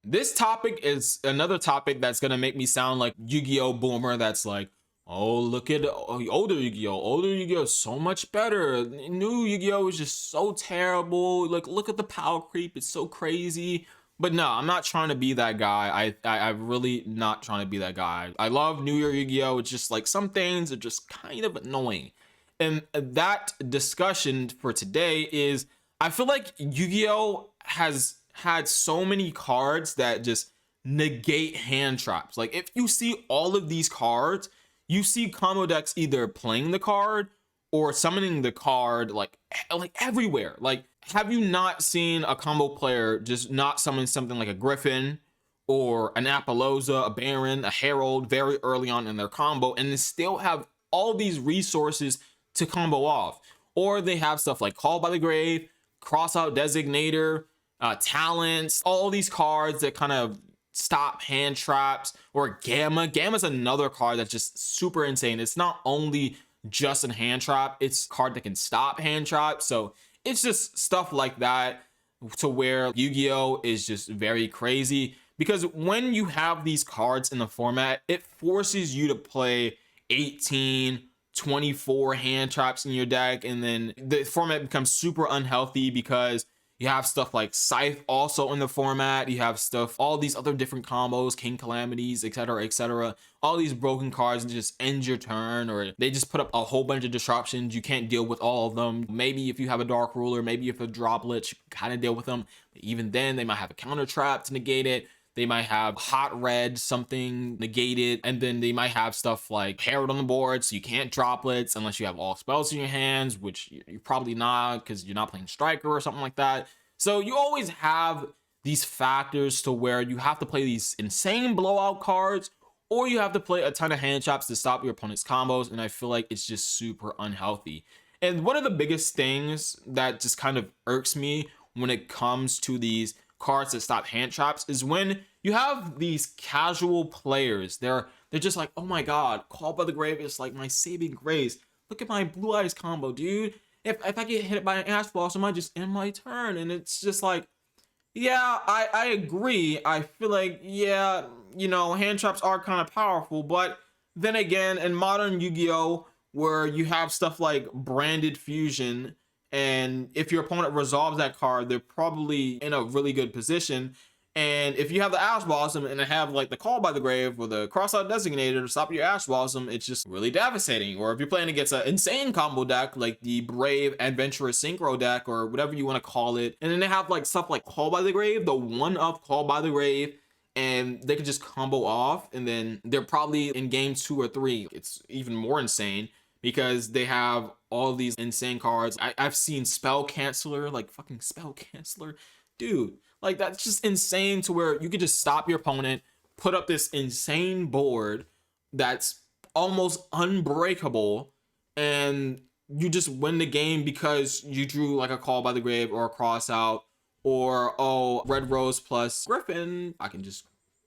This topic is another topic that's gonna make me sound like Yu-Gi-Oh boomer. That's like, oh, look at older Yu-Gi-Oh. Older Yu-Gi-Oh is so much better. New Yu-Gi-Oh is just so terrible. Like, look at the power creep. It's so crazy. But no, I'm not trying to be that guy. I'm really not trying to be that guy. I love New Year Yu-Gi-Oh. It's just like some things are just kind of annoying. And that discussion for today is, I feel like Yu-Gi-Oh has had so many cards that just negate hand traps. Like, if you see all of these cards, you see combo decks either playing the card or summoning the card like everywhere. Like, have you not seen a combo player just not summon something like a Griffin or an Appaloosa, a Baron, a Herald very early on in their combo, and then still have all these resources to combo off? Or they have stuff like Call by the Grave, Crossout Designator, Talents, all these cards that kind of stop hand traps. Or Gamma's another card that's just super insane. It's not only just a hand trap, it's a card that can stop hand traps. So it's just stuff like that, to where Yu-Gi-Oh is just very crazy, because when you have these cards in the format, it forces you to play 18, 24 hand traps in your deck, and then the format becomes super unhealthy because you have stuff like Scythe also in the format. You have stuff, all these other different combos, King Calamities, etc., etc. All these broken cards just end your turn, or they just put up a whole bunch of disruptions. You can't deal with all of them. Maybe if you have a Dark Ruler, maybe if a Droplet, you kind of deal with them. But even then, they might have a counter trap to negate it. They might have Hot Red something negated, and then they might have stuff like Herald on the board, so you can't Droplets unless you have all spells in your hands, which you're probably not because you're not playing Striker or something like that. So you always have these factors to where you have to play these insane blowout cards, or you have to play a ton of hand traps to stop your opponent's combos, and I feel like it's just super unhealthy. And one of the biggest things that just kind of irks me when it comes to these cards that stop hand traps is when you have these casual players. They're just like, oh my god, Call by the Grave is like my saving grace. Look at my Blue Eyes combo, dude. If I get hit by an Ash Blossom, I just end my turn. And it's just like, yeah, I agree. I feel like, yeah, hand traps are kind of powerful, but then again, in modern Yu-Gi-Oh, where you have stuff like Branded Fusion, and if your opponent resolves that card, they're probably in a really good position. And if you have the Ash Blossom and have like the Call by the Grave or the Crossout Designator to stop your Ash Blossom, it's just really devastating. Or if you're playing against an insane combo deck like the Brave Adventurous Synchro deck or whatever you want to call it, and then they have like stuff like Call by the Grave, the one-up Call by the Grave, and they can just combo off, and then they're probably in game 2 or 3. It's even more insane because they have all these insane cards. I've seen Spell Canceller, like fucking Spell Canceller, dude. Like, that's just insane, to where you could just stop your opponent, put up this insane board that's almost unbreakable, and you just win the game because you drew like a Call by the Grave or a cross out, or oh, Red Rose plus Griffin, I can just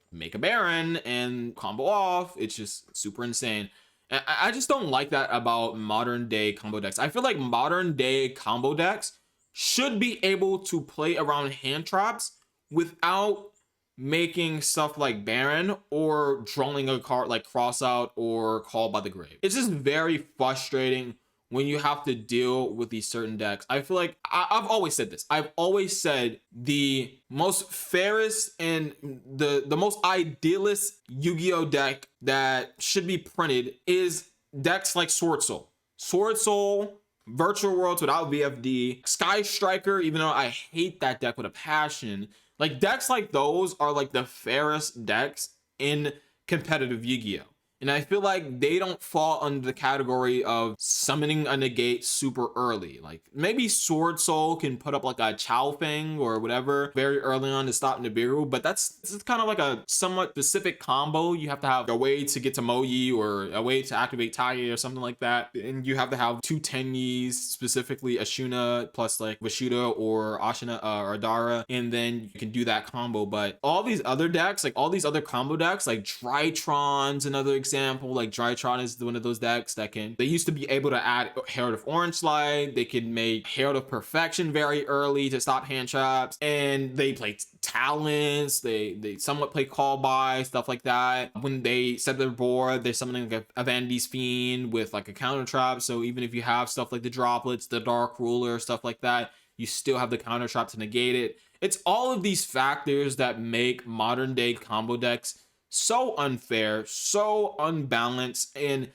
make a Baron and combo off. It's just super insane. And I just don't like that about modern day combo decks. I feel like modern day combo decks should be able to play around hand traps without making stuff like Baron or drawing a card like Crossout or Call by the Grave. It's just very frustrating when you have to deal with these certain decks. I feel like I've always said this. I've always said the most fairest and the most idealist Yu-Gi-Oh deck that should be printed is decks like Sword Soul. Sword Soul, Virtual Worlds without VFD, Sky Striker, even though I hate that deck with a passion. Like, decks like those are like the fairest decks in competitive Yu-Gi-Oh! And I feel like they don't fall under the category of summoning a negate super early. Like, maybe Sword Soul can put up like a Chow Fang or whatever very early on to stop Nibiru, but this is kind of like a somewhat specific combo. You have to have a way to get to Moyi or a way to activate Tai or something like that. And you have to have 2 Tenyis, specifically Ashuna plus like Vashuda or Ashina or Adara, and then you can do that combo. But all these other decks, like all these other combo decks, like Drytrons and other example, like Drytron is one of those decks that they used to be able to add Herald of Orange Slide. They could make Herald of Perfection very early to stop hand traps, and they play Talents. They somewhat play Call By, stuff like that. When they set their board, they're summoning like a Vanity's Fiend with like a counter trap. So even if you have stuff like the Droplets, the Dark Ruler, stuff like that, you still have the counter trap to negate it. It's all of these factors that make modern day combo decks so unfair, so unbalanced, and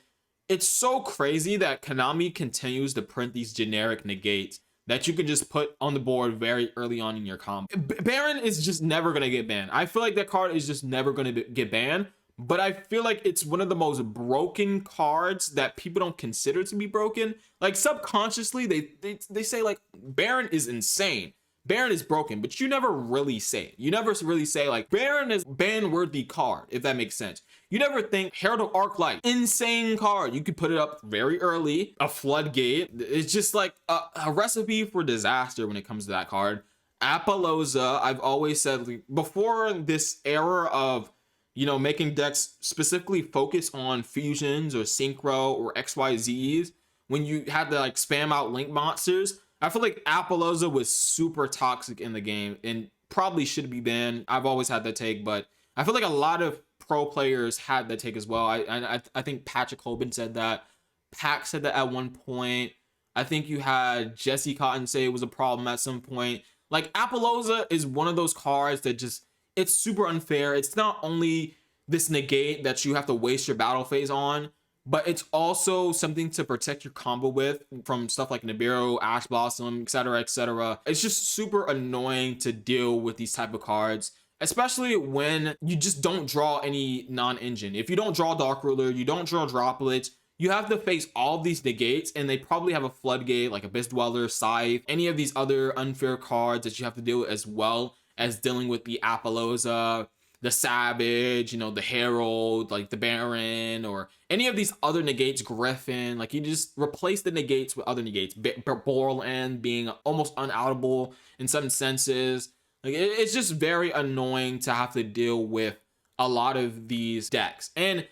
it's so crazy that Konami continues to print these generic negates that you can just put on the board very early on in your combo. Baron is just never going to get banned. I feel like that card is just never going to get banned, but I feel like it's one of the most broken cards that people don't consider to be broken. Like subconsciously, they say like Baron is insane. Baron is broken, but you never really say it. You never really say like Baron is ban-worthy card, if that makes sense. You never think Herald of Arclight, insane card. You could put it up very early, a floodgate. It's just like a recipe for disaster when it comes to that card. Apollousa, I've always said like, before this era of, you know, making decks specifically focus on fusions or synchro or XYZs, when you had to like spam out link monsters, I feel like Apollousa was super toxic in the game and probably should be banned. I've always had that take, but I feel like a lot of pro players had that take as well. I think Patrick Hoban said that. Pac said that at one point. I think you had Jesse Cotton say it was a problem at some point. Like Apollousa is one of those cards that just, it's super unfair. It's not only this negate that you have to waste your battle phase on, but it's also something to protect your combo with from stuff like Nibiru, Ash Blossom, etc., etc. It's just super annoying to deal with these type of cards, especially when you just don't draw any non-engine. If you don't draw Dark Ruler, you don't draw Droplets, you have to face all of these negates, and they probably have a floodgate like Abyss Dweller, Scythe, any of these other unfair cards that you have to deal with, as well as dealing with the Apollousa, the Savage, you know, the Herald, like the Baron, or any of these other negates, Griffin. Like you just replace the negates with other negates. Borland being almost unoutable in some senses. Like it's just very annoying to have to deal with a lot of these decks. And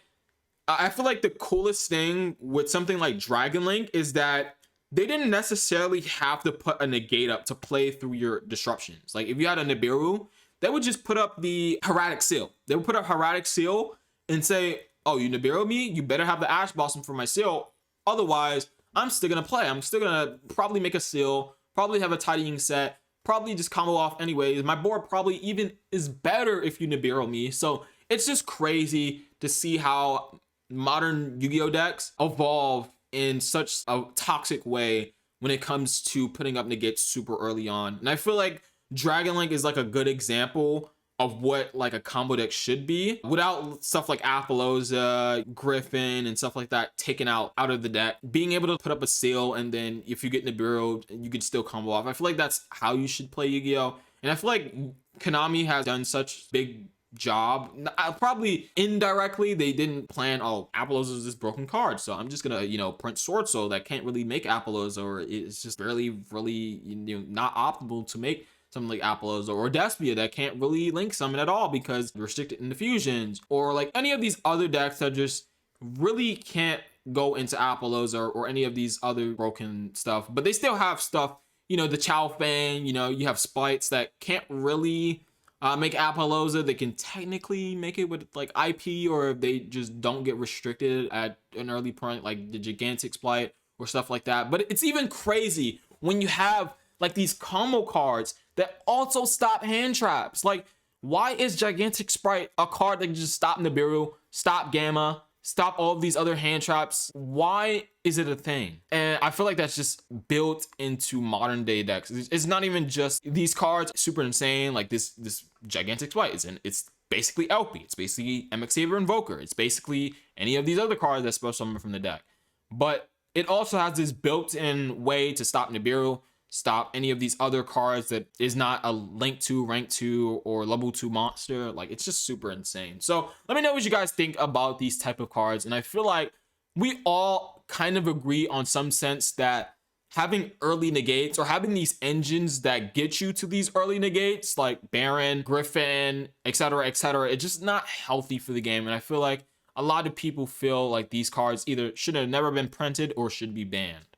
I feel like the coolest thing with something like Dragon Link is that they didn't necessarily have to put a negate up to play through your disruptions. Like if you had a Nibiru, they would just put up the Hieratic Seal. They would put up Hieratic Seal and say, oh, you Nibiru me? You better have the Ash Blossom for my seal. Otherwise, I'm still going to play. I'm still going to probably make a seal, probably have a tidying set, probably just combo off anyways. My board probably even is better if you Nibiru me. So it's just crazy to see how modern Yu-Gi-Oh decks evolve in such a toxic way when it comes to putting up negates super early on. And I feel like Dragon Link is like a good example of what like a combo deck should be without stuff like Apollousa, Griffin, and stuff like that taken out of the deck. Being able to put up a seal, and then if you get Nibiru, you can still combo off. I feel like that's how you should play Yu-Gi-Oh! And I feel like Konami has done such big job. Probably indirectly they didn't plan, oh, Apollousa is this broken card, so I'm just gonna, you know, print Sword Soul that can't really make Apollousa, or it's just really you know, not optimal to make something like Apollousa, or Despia that can't really link summon at all because restricted in the fusions, or like any of these other decks that just really can't go into Apollousa or any of these other broken stuff. But they still have stuff, you know, the Chow Fang, you know, you have Splites that can't really make Apollousa. They can technically make it with like IP, or if they just don't get restricted at an early point, like the Gigantic Splite or stuff like that. But it's even crazy when you have like these combo cards that also stop hand traps. Like, why is Gigantic Sprite a card that can just stop Nibiru, stop Gamma, stop all of these other hand traps? Why is it a thing? And I feel like that's just built into modern day decks. It's not even just these cards super insane, like this Gigantic Sprite, and it's basically LP, it's basically MX Saber Invoker, it's basically any of these other cards that special summon from the deck. But it also has this built-in way to stop Nibiru, stop any of these other cards that is not a link 2, rank 2, or level 2 monster. Like, it's just super insane. So let me know what you guys think about these type of cards. And I feel like we all kind of agree on some sense that having early negates, or having these engines that get you to these early negates like Baron, Griffin, etc., etc., it's just not healthy for the game. And I feel like a lot of people feel like these cards either should have never been printed or should be banned.